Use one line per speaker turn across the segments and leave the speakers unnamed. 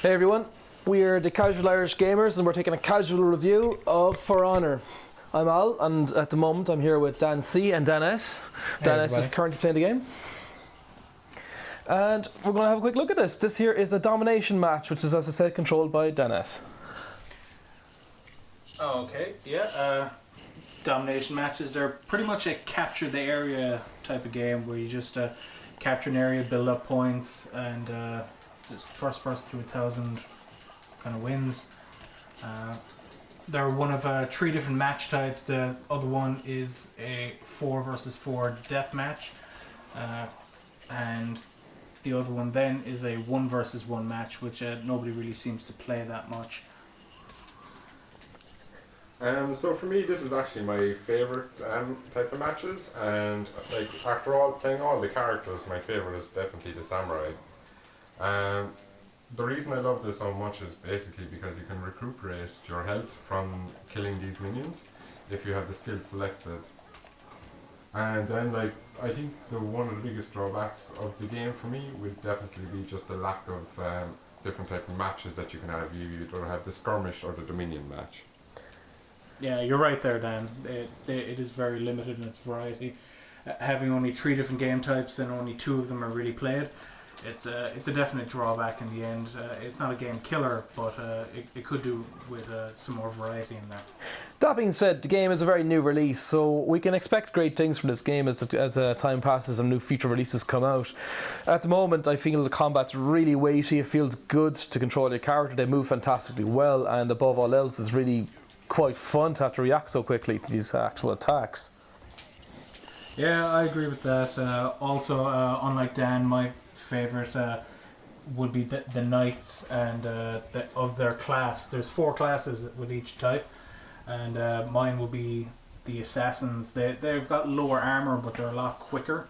Hey everyone, we're the Casual Irish Gamers and we're taking a casual review of For Honor. I'm Al, and at the moment I'm here with Dan C and Dan S.
Hey
Dan S
everybody.
is currently playing the game. And we're going to have a quick look at this. This here is a domination match, which is, as I said, controlled by Dan S.
Oh, okay. Yeah. Domination matches, they're pretty much a capture the area type of game where you just capture an area, build up points, and just first person to 1,000 kind of wins. They're one of 3 different match types. The other one is a 4 versus 4 death match, and the other one then is a 1 versus 1 match, which nobody really seems to play that much.
So for me, this is actually my favourite type of matches, and like after all playing all the characters, my favourite is definitely the samurai. The reason I love this so much is basically because you can recuperate your health from killing these minions if you have the skill selected. And then, like, I think one of the biggest drawbacks of the game for me would definitely be just the lack of different type of matches that you can have. You either have the skirmish or the dominion match.
Yeah, you're right there, Dan. It is very limited in its variety. Having only 3 different game types and only 2 of them are really played, it's a definite drawback in the end. It's not a game killer, but it could do with some more variety in there.
That being said, the game is a very new release, so we can expect great things from this game as time passes and new feature releases come out. At the moment, I feel the combat's really weighty. It feels good to control your character. They move fantastically well, and above all else, it's really quite fun to have to react so quickly to these actual attacks.
Yeah, I agree with that. Also, unlike Dan, my favorite would be the knights and of their class. There's 4 classes with each type, and mine will be the assassins. They've got lower armor, but they're a lot quicker,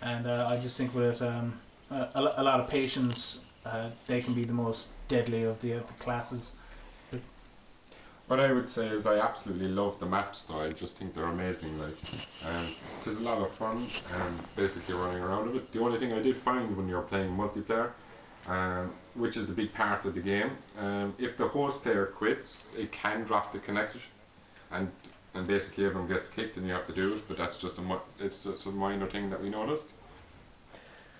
and I just think with a lot of patience, they can be the most deadly of the classes.
What I would say is I absolutely love the match style. I just think they're amazing. Like, there's a lot of fun basically running around with it. The only thing I did find when you're playing multiplayer, which is the big part of the game, if the host player quits, it can drop the connection, and basically everyone gets kicked and you have to do it. But that's just it's just a minor thing that we noticed.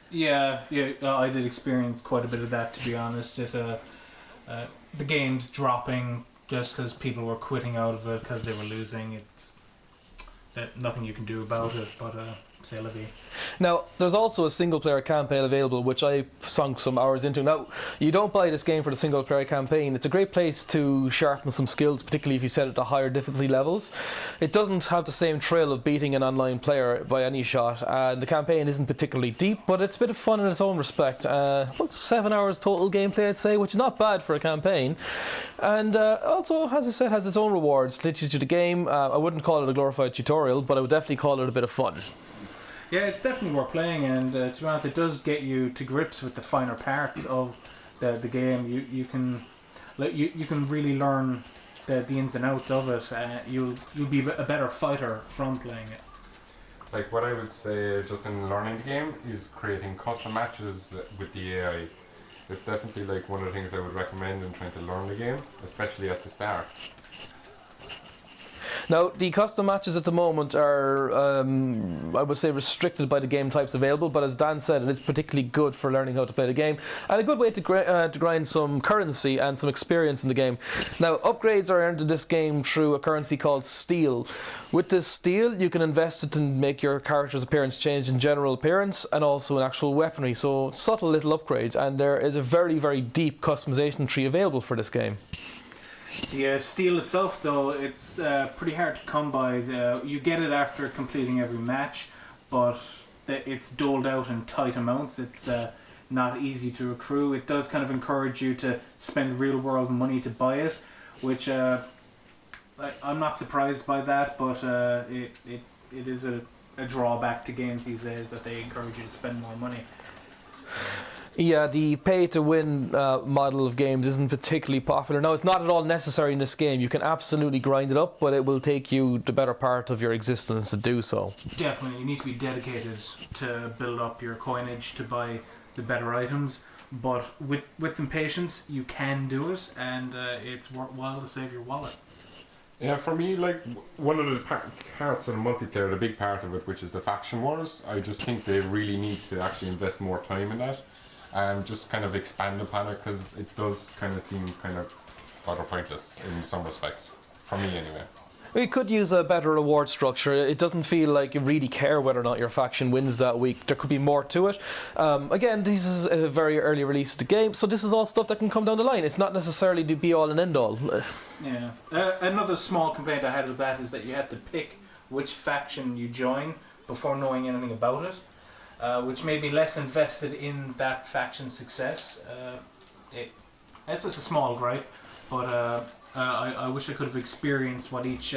Yeah, I did experience quite a bit of that, to be honest. The game's dropping just because people were quitting out of it because they were losing. It's nothing you can do about it, but c'est la vie.
Now, there's also a single-player campaign available, which I sunk some hours into. Now, you don't buy this game for the single-player campaign. It's a great place to sharpen some skills, particularly if you set it to higher difficulty levels. It doesn't have the same thrill of beating an online player by any shot, and the campaign isn't particularly deep, but it's a bit of fun in its own respect. About 7 hours total gameplay, I'd say, which is not bad for a campaign. And also, as I said, has its own rewards. Teaches you the game. I wouldn't call it a glorified tutorial, but I would definitely call it a bit of fun.
Yeah, it's definitely worth playing, and to be honest, it does get you to grips with the finer parts of the game. You can really learn the ins and outs of it. You'll be a better fighter from playing it.
Like what I would say, just in learning the game, is creating custom matches with the AI. It's definitely like one of the things I would recommend in trying to learn the game, especially at the start.
Now, the custom matches at the moment are, I would say, restricted by the game types available, but as Dan said, it is particularly good for learning how to play the game, and a good way to grind some currency and some experience in the game. Now, upgrades are earned in this game through a currency called Steel. With this Steel, you can invest it to make your character's appearance change in general appearance, and also in actual weaponry, so subtle little upgrades, and there is a very, very deep customization tree available for this game.
The steel itself, though, it's pretty hard to come by. You get it after completing every match, but it's doled out in tight amounts. It's not easy to accrue. It does kind of encourage you to spend real-world money to buy it, which I'm not surprised by that, but it is a drawback to games these days that they encourage you to spend more money.
Yeah, the pay-to-win model of games isn't particularly popular. Now, it's not at all necessary in this game. You can absolutely grind it up, but it will take you the better part of your existence to do so.
Definitely, you need to be dedicated to build up your coinage to buy the better items. But with some patience, you can do it, and it's worthwhile to save your wallet.
Yeah, for me, like one of the parts of the multiplayer, the big part of it, which is the faction wars, I just think they really need to actually invest more time in that, and just kind of expand upon it, because it does kind of seem kind of utter pointless in some respects, for me anyway.
We could use a better reward structure. It doesn't feel like you really care whether or not your faction wins that week. There could be more to it. Again, this is a very early release of the game, so this is all stuff that can come down the line. It's not necessarily the be-all and end-all.
Yeah. Another small complaint I had with that is that you had to pick which faction you join before knowing anything about it, which made me less invested in that faction's success. It's just a small gripe, but I wish I could have experienced what each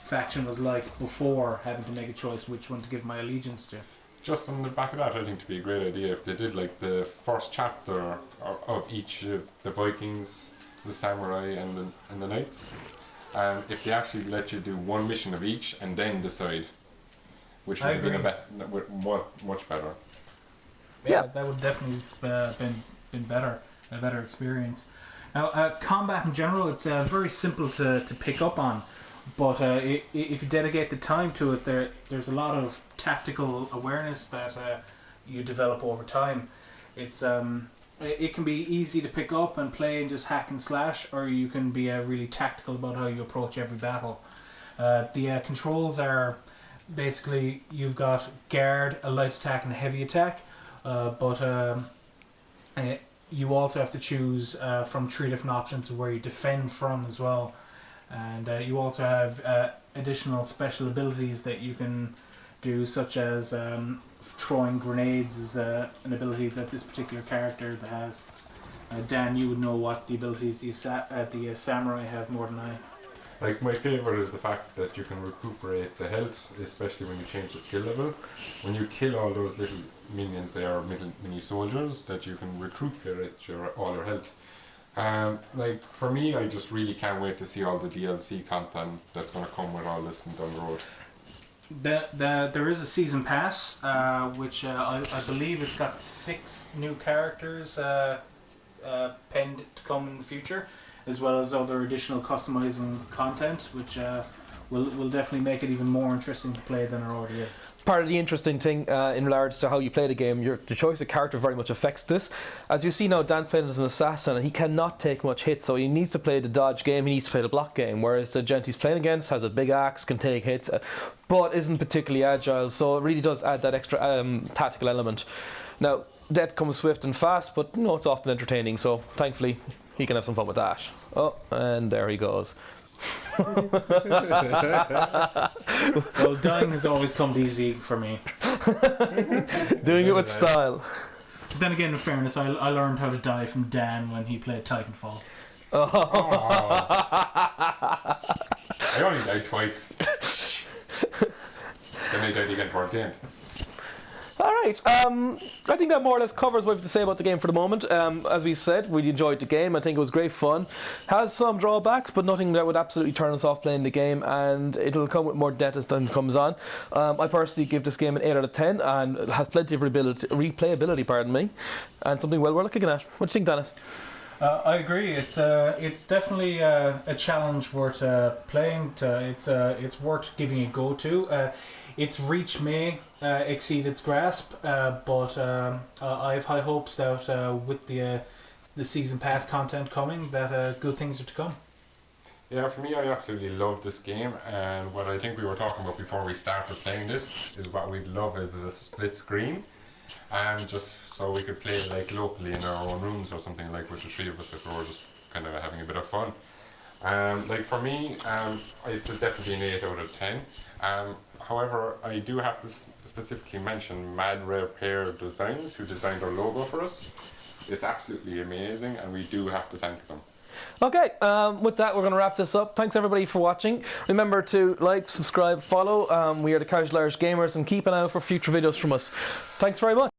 faction was like before having to make a choice which one to give my allegiance to.
Just on the back of that, I think it'd be a great idea if they did like the first chapter of each of the Vikings, the samurai, and the knights. If they actually let you do one mission of each and then decide, which would have been much better.
Yeah, that would definitely been better, a better experience. Now, combat in general, it's very simple to pick up on, but if you dedicate the time to it, there's a lot of tactical awareness that you develop over time. It can be easy to pick up and play and just hack and slash, or you can be really tactical about how you approach every battle. The controls are basically you've got guard, a light attack, and a heavy attack, but you also have to choose from 3 different options where you defend from as well, and you also have additional special abilities that you can do, such as throwing grenades is an ability that this particular character has. Dan, you would know what the abilities the samurai have more than I.
Like, my favourite is the fact that you can recuperate the health, especially when you change the skill level. When you kill all those little minions, they are mini soldiers, that you can recuperate all your health. Like, for me, I just really can't wait to see all the DLC content that's going to come with all this and down the road.
There is a season pass, which I believe it's got 6 new characters penned to come in the future, as well as other additional customizing content, which will definitely make it even more interesting to play than it already is.
Part of the interesting thing in regards to how you play the game, the choice of character very much affects this. As you see now, Dan's playing as an assassin, and he cannot take much hits, so he needs to play the dodge game, he needs to play the block game, whereas the gent he's playing against has a big axe, can take hits, but isn't particularly agile, so it really does add that extra tactical element. Now, death comes swift and fast, but it's often entertaining, so thankfully he can have some fun with that. Oh, and there he goes.
Well, dying has always come easy for me.
Doing it with style.
But then again, in fairness, I learned how to die from Dan when he played Titanfall.
Oh. I only died twice. Then I died again towards the end.
Alright, I think that more or less covers what we have to say about the game for the moment. As we said, we enjoyed the game. I think it was great fun. Has some drawbacks, but nothing that would absolutely turn us off playing the game, and it'll come with more depth as time comes on. I personally give this game an 8 out of 10, and it has plenty of replayability, and something well worth looking at. What do you think, Dennis?
I agree. It's definitely a challenge worth playing. It's worth giving a go to. Its reach may exceed its grasp, but I have high hopes that with the season pass content coming, that good things are to come.
Yeah, for me, I absolutely love this game, and what I think we were talking about before we started playing this is what we'd love is a split screen, and just so we could play like locally in our own rooms or something, like with the 3 of us if we were just kind of having a bit of fun. Like for me, it's definitely an 8 out of 10. However, I do have to specifically mention Mad Rare Pair Designs, who designed our logo for us. It's absolutely amazing, and we do have to thank them.
Okay, with that, we're going to wrap this up. Thanks everybody for watching. Remember to like, subscribe, follow. We are the Casual Irish Gamers, and keep an eye out for future videos from us. Thanks very much.